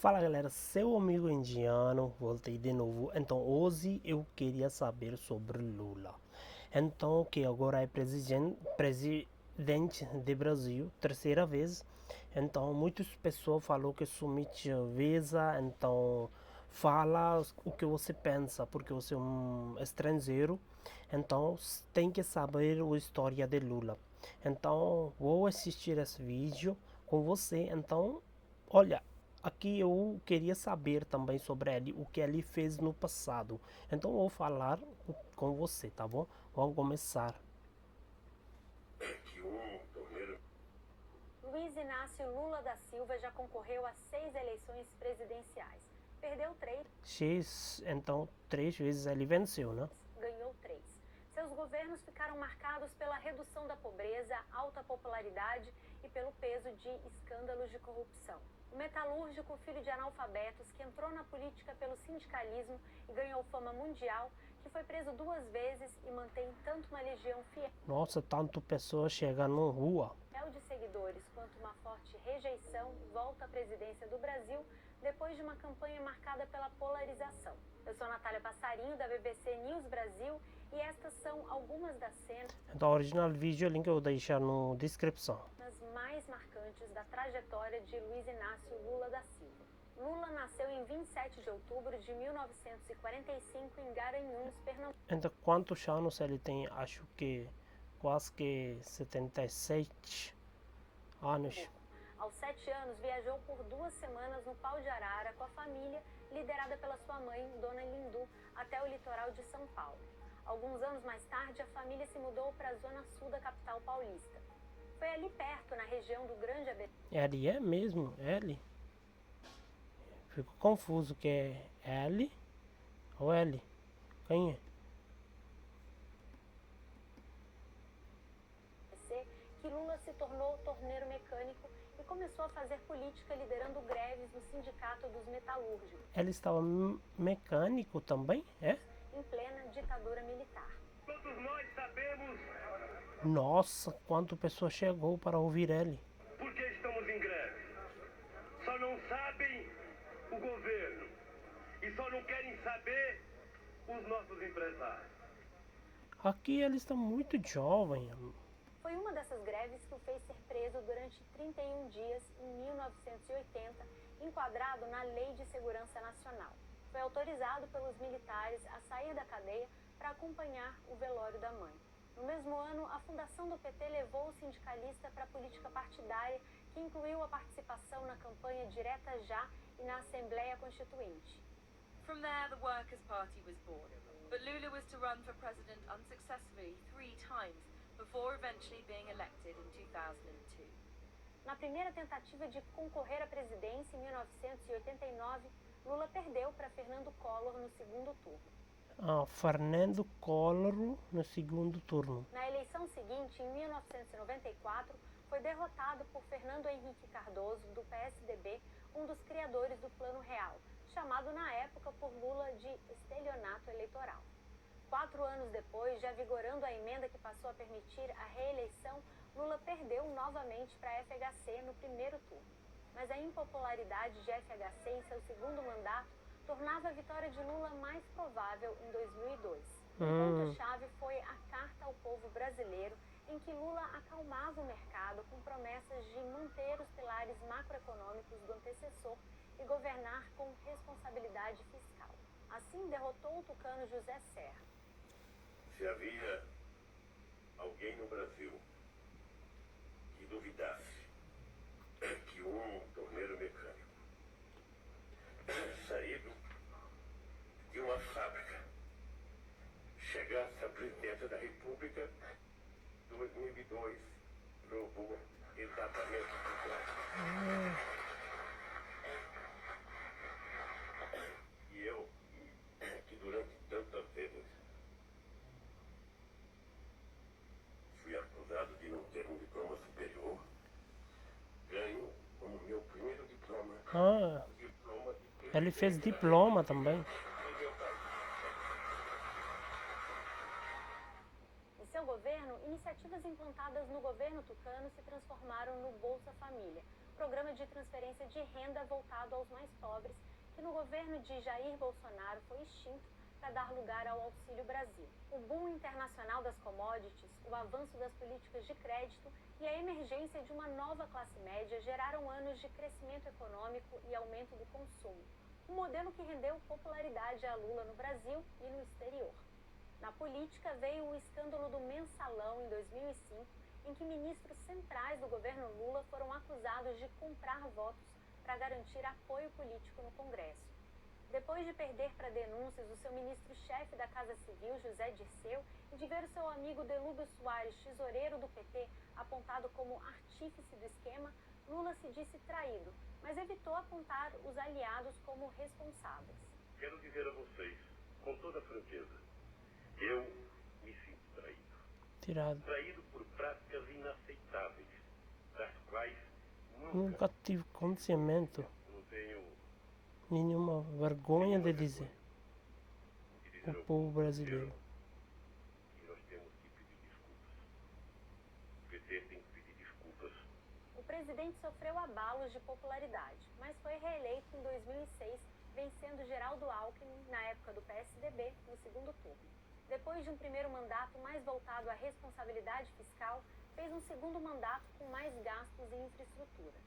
Fala galera, seu amigo indiano, voltei de novo. Então hoje eu queria saber sobre Lula. Então que agora é presidente do Brasil, terceira vez. Então muitas pessoas falam que Sumit Visa, então fala o que você pensa, porque você é um estrangeiro. Então tem que saber a história de Lula. Então vou assistir esse vídeo com você. Então olha, aqui eu queria saber também sobre ele, o que ele fez no passado. Então eu vou falar com você, tá bom? Vamos começar. Luiz Inácio Lula da Silva já concorreu a 6 eleições presidenciais. Perdeu 3, Então 3 vezes ele venceu, né? ganhou 3. Seus governos ficaram marcados pela redução da pobreza, alta popularidade e pelo peso de escândalos de corrupção. O metalúrgico, filho de analfabetos, que entrou na política pelo sindicalismo e ganhou fama mundial, que foi preso 2 vezes e mantém tanto uma legião fiel Nossa, tanto pessoas chegam na rua. de seguidores quanto uma forte rejeição, volta à presidência do Brasil depois de uma campanha marcada pela polarização. Eu sou Natália Passarinho, da BBC News Brasil, e estas são algumas das cenas Então o original vídeo, o link eu vou deixar na descrição. mais marcantes da trajetória de Luiz Inácio Lula da Silva. Lula nasceu em 27 de outubro de 1945 em Garanhuns, Pernambuco. Então quantos anos ele tem? Acho que quase que 77 anos. Aos 7 anos, viajou por 2 semanas no Pau de Arara com a família, liderada pela sua mãe, Dona Lindu, até o litoral de São Paulo. Alguns anos mais tarde, a família se mudou para a zona sul da capital paulista. Foi ali perto, na região do Grande ABC. Ele é mesmo? L? Fico confuso que é L ou L? Quem é? Que Lula se tornou torneiro mecânico e começou a fazer política liderando greves no Sindicato dos Metalúrgicos. Ele estava mecânico também, é? Em plena ditadura militar. Todos nós sabemos Nossa, quanto pessoa chegou para ouvir ele. por que estamos em greve. Só não sabem o governo e só não querem saber os nossos empresários. Aqui ele está muito jovem. Foi uma dessas greves que o fez ser preso durante 31 dias em 1980, enquadrado na Lei de Segurança Nacional. Foi autorizado pelos militares a sair da cadeia para acompanhar o velório da mãe. No mesmo ano, a fundação do PT levou o sindicalista para a política partidária, que incluiu a participação na campanha Direta Já e na Assembleia Constituinte. From there, the Workers' Party was born. But Lula was to run for president unsuccessfully 3 times before eventually being elected in 2002. Na primeira tentativa de concorrer à presidência em 1989, Lula perdeu para Fernando Collor no segundo turno. Fernando Collor no segundo turno. Na eleição seguinte, em 1994, foi derrotado por Fernando Henrique Cardoso, do PSDB, um dos criadores do Plano Real, chamado na época por Lula de estelionato eleitoral. 4 anos depois, já vigorando a emenda que passou a permitir a reeleição, Lula perdeu novamente para a FHC no primeiro turno. Mas a impopularidade de FHC em seu segundo mandato tornava a vitória de Lula mais provável em 2002. O ponto-chave foi a Carta ao Povo Brasileiro, em que Lula acalmava o mercado com promessas de manter os pilares macroeconômicos do antecessor e governar com responsabilidade fiscal. Assim, derrotou o tucano José Serra. Se havia alguém no Brasil que duvidasse que um torneiro mecânico saído de uma fábrica chegasse à presidência da República, 2002 provou exatamente o contrário. E eu, que durante tantas vezes fui acusado de não ter um diploma superior, ganho como meu primeiro diploma. Diploma de Ele fez diploma também. Em seu governo, iniciativas implantadas no governo tucano se transformaram no Bolsa Família, programa de transferência de renda voltado aos mais pobres, que no governo de Jair Bolsonaro foi extinto para dar lugar ao Auxílio Brasil. O boom internacional das commodities, o avanço das políticas de crédito e a emergência de uma nova classe média geraram anos de crescimento econômico e aumento do consumo, um modelo que rendeu popularidade a Lula no Brasil e no exterior. Na política, veio o escândalo do Mensalão em 2005, em que ministros centrais do governo Lula foram acusados de comprar votos para garantir apoio político no Congresso. Depois de perder para denúncias o seu ministro-chefe da Casa Civil, José Dirceu, e de ver o seu amigo Delúbio Soares, tesoureiro do PT, apontado como artífice do esquema, Lula se disse traído, mas evitou apontar os aliados como responsáveis. Quero dizer a vocês, com toda franqueza, eu me sinto traído. Traído por práticas inaceitáveis, das quais nunca tive conhecimento. Não tenho nenhuma vergonha de dizer. O povo brasileiro. E nós temos que pedir desculpas. O PT tem que pedir desculpas. O presidente sofreu abalos de popularidade, mas foi reeleito em 2006, vencendo Geraldo Alckmin, na época do PSDB, no segundo turno. Depois de um primeiro mandato mais voltado à responsabilidade fiscal, fez um segundo mandato com mais gastos em infraestrutura.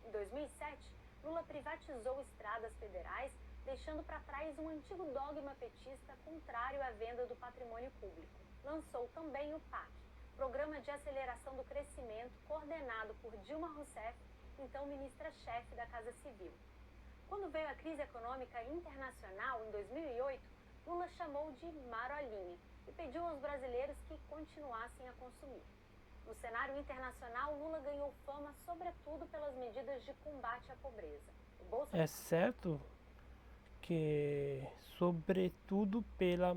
Em 2007, Lula privatizou estradas federais, deixando para trás um antigo dogma petista contrário à venda do patrimônio público. Lançou também o PAC, Programa de Aceleração do Crescimento, coordenado por Dilma Rousseff, então ministra-chefe da Casa Civil. Quando veio a crise econômica internacional, em 2008, Lula chamou de marolinha e pediu aos brasileiros que continuassem a consumir. No cenário internacional, Lula ganhou fama sobretudo pelas medidas de combate à pobreza. É certo que, sobretudo pelas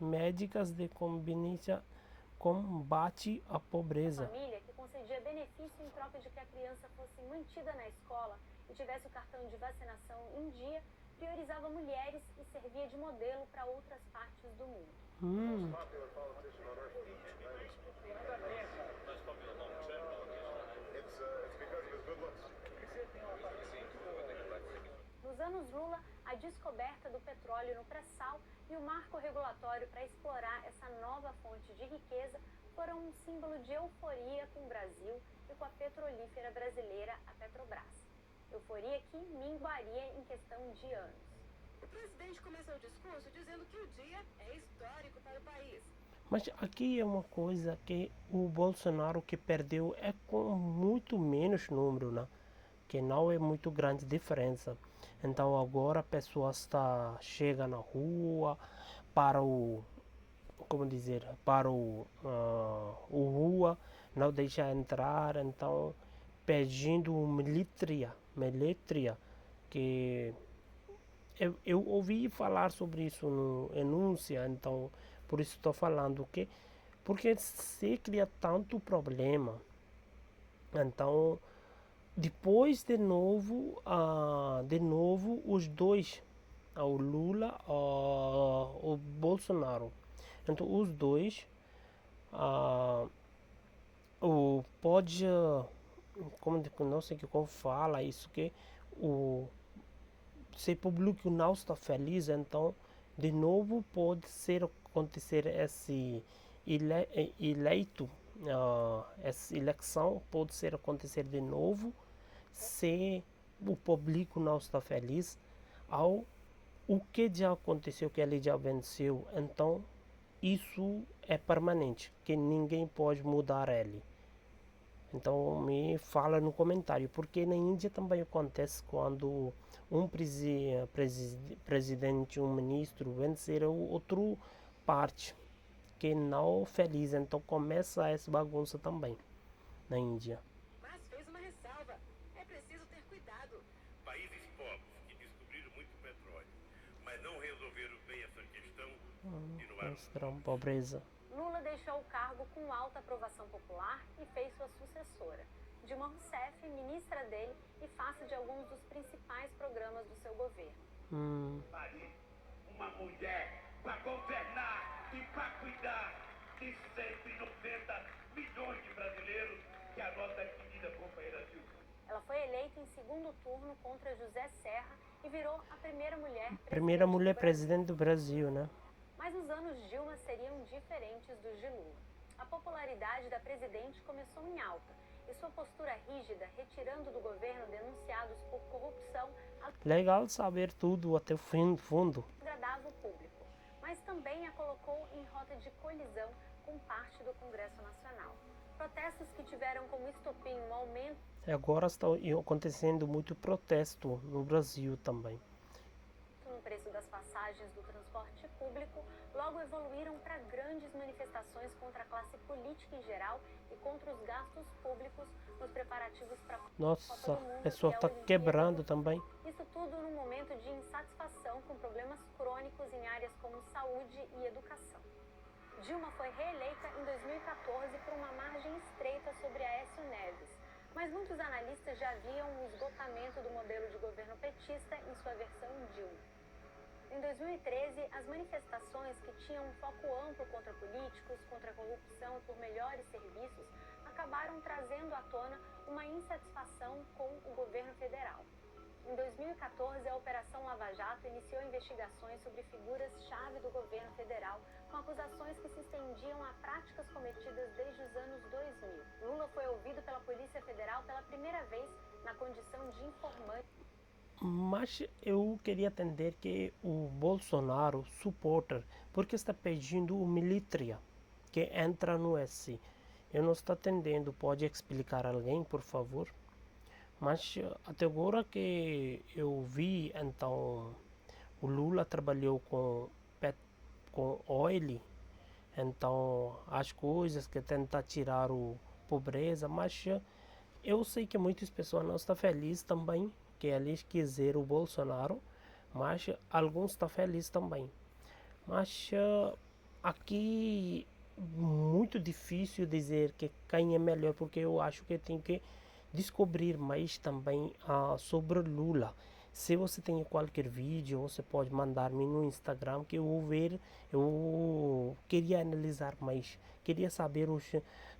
médicas de conveniência, combate à pobreza. A família que concedia benefício em troca de que a criança fosse mantida na escola e tivesse o cartão de vacinação em dia, priorizava mulheres e servia de modelo para outras partes do mundo. Nos anos Lula, a descoberta do petróleo no pré-sal e o marco regulatório para explorar essa nova fonte de riqueza foram um símbolo de euforia com o Brasil e com a petrolífera brasileira, a Petrobras. Euforia que minguaria em questão de anos. O presidente começou o discurso dizendo que o dia é histórico para o país. Mas aqui é uma coisa que o Bolsonaro que perdeu é com muito menos número, né? Que não é muito grande diferença. Então agora a pessoa chega na rua para o, como dizer, para o rua, não deixa entrar, então pedindo militria, que eu ouvi falar sobre isso no Enúncia, então por isso estou falando que porque se cria tanto problema, então depois de novo os dois, o Lula, o Bolsonaro, então os dois pode, não sei como fala isso, que se o público não está feliz, então de novo pode acontecer esse eleito, essa eleição pode acontecer de novo se o público não está feliz o que já aconteceu, que ele já venceu, então isso é permanente, que ninguém pode mudar ele. Então me fala no comentário, porque na Índia também acontece quando um presidente, um ministro vencer outro parte que não é feliz, então começa essa bagunça também na Índia. Mas fez uma ressalva, é preciso ter cuidado. Países pobres que descobriram muito petróleo, mas não resolveram bem essa questão, Mostrando pobreza. Lula deixou o cargo com alta aprovação popular e fez sua sucessora, Dilma Rousseff, ministra dele e face de alguns dos principais programas do seu governo. Uma mulher para governar e para cuidar de 190 milhões de brasileiros, que é a nossa querida companheira Silvia. Ela foi eleita em segundo turno contra José Serra e virou a primeira mulher presidente do Brasil, né? Mas os anos Dilma seriam diferentes dos de Lula. A popularidade da presidente começou em alta e sua postura rígida, retirando do governo denunciados por corrupção, Legal saber tudo até o fundo. agradava o público, mas também a colocou em rota de colisão com parte do Congresso Nacional. Protestos que tiveram como estopim um aumento Agora está acontecendo muito protesto no Brasil também. no preço das passagens do transporte público, logo evoluíram para grandes manifestações contra a classe política em geral e contra os gastos públicos nos preparativos para a Copa Nossa, do Mundo o pessoal e a está Olimpíada. quebrando também. Isso tudo num momento de insatisfação com problemas crônicos em áreas como saúde e educação. Dilma foi reeleita em 2014 por uma margem estreita sobre Aécio Neves, mas muitos analistas já viam o esgotamento do modelo de governo petista em sua versão Dilma. Em 2013, as manifestações que tinham um foco amplo contra políticos, contra a corrupção e por melhores serviços, acabaram trazendo à tona uma insatisfação com o governo federal. Em 2014, a Operação Lava Jato iniciou investigações sobre figuras-chave do governo federal, com acusações que se estendiam a práticas cometidas desde os anos 2000. Lula foi ouvido pela Polícia Federal pela primeira vez na condição de informante. Mas eu queria entender que o Bolsonaro suporta, porque está pedindo o milícia que entra no S. Eu não estou entendendo, pode explicar alguém, por favor? Mas até agora que eu vi, então, o Lula trabalhou com oil, então as coisas que tenta tirar o pobreza, mas eu sei que muitas pessoas não estão felizes também, que eles quiseram o Bolsonaro, mas alguns estão felizes também. Mas aqui muito difícil dizer que quem é melhor, porque eu acho que tem que descobrir mais também sobre Lula. Se você tem qualquer vídeo, você pode mandar-me no Instagram que eu vou ver. Eu queria analisar mais, queria saber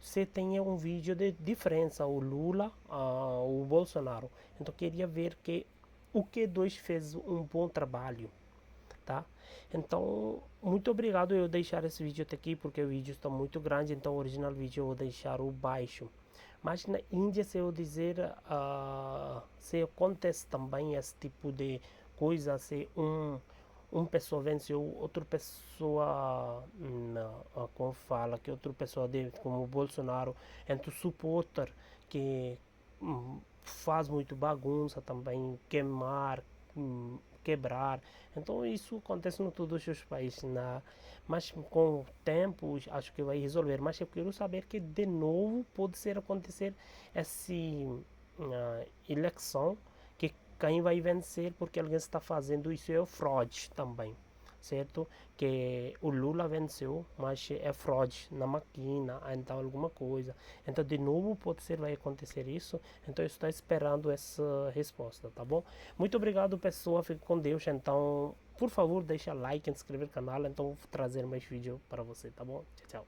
se tem um vídeo de diferença o Lula o Bolsonaro. Então queria ver que o que dois fez um bom trabalho, tá? Então muito obrigado eu deixar esse vídeo até aqui, porque o vídeo está muito grande, então o original vídeo eu vou deixar o baixo. Mas na Índia, se eu dizer, se acontece também esse tipo de coisa, se uma pessoa venceu, outra pessoa, como fala, que outra pessoa, como o Bolsonaro, então suporta que faz muito bagunça também, quebrar. Então isso acontece em todos os países, mas com o tempo acho que vai resolver. Mas eu quero saber que de novo pode ser acontecer essa eleição, que quem vai vencer porque alguém está fazendo isso é o fraude também, certo? Que o Lula venceu, mas é fraude na máquina, então alguma coisa. Então de novo pode ser, vai acontecer isso. Então eu estou esperando essa resposta, tá bom? Muito obrigado, pessoal, fique com Deus. Então por favor deixa like, inscrever no canal, então vou trazer mais vídeo para você, tá bom? Tchau, tchau.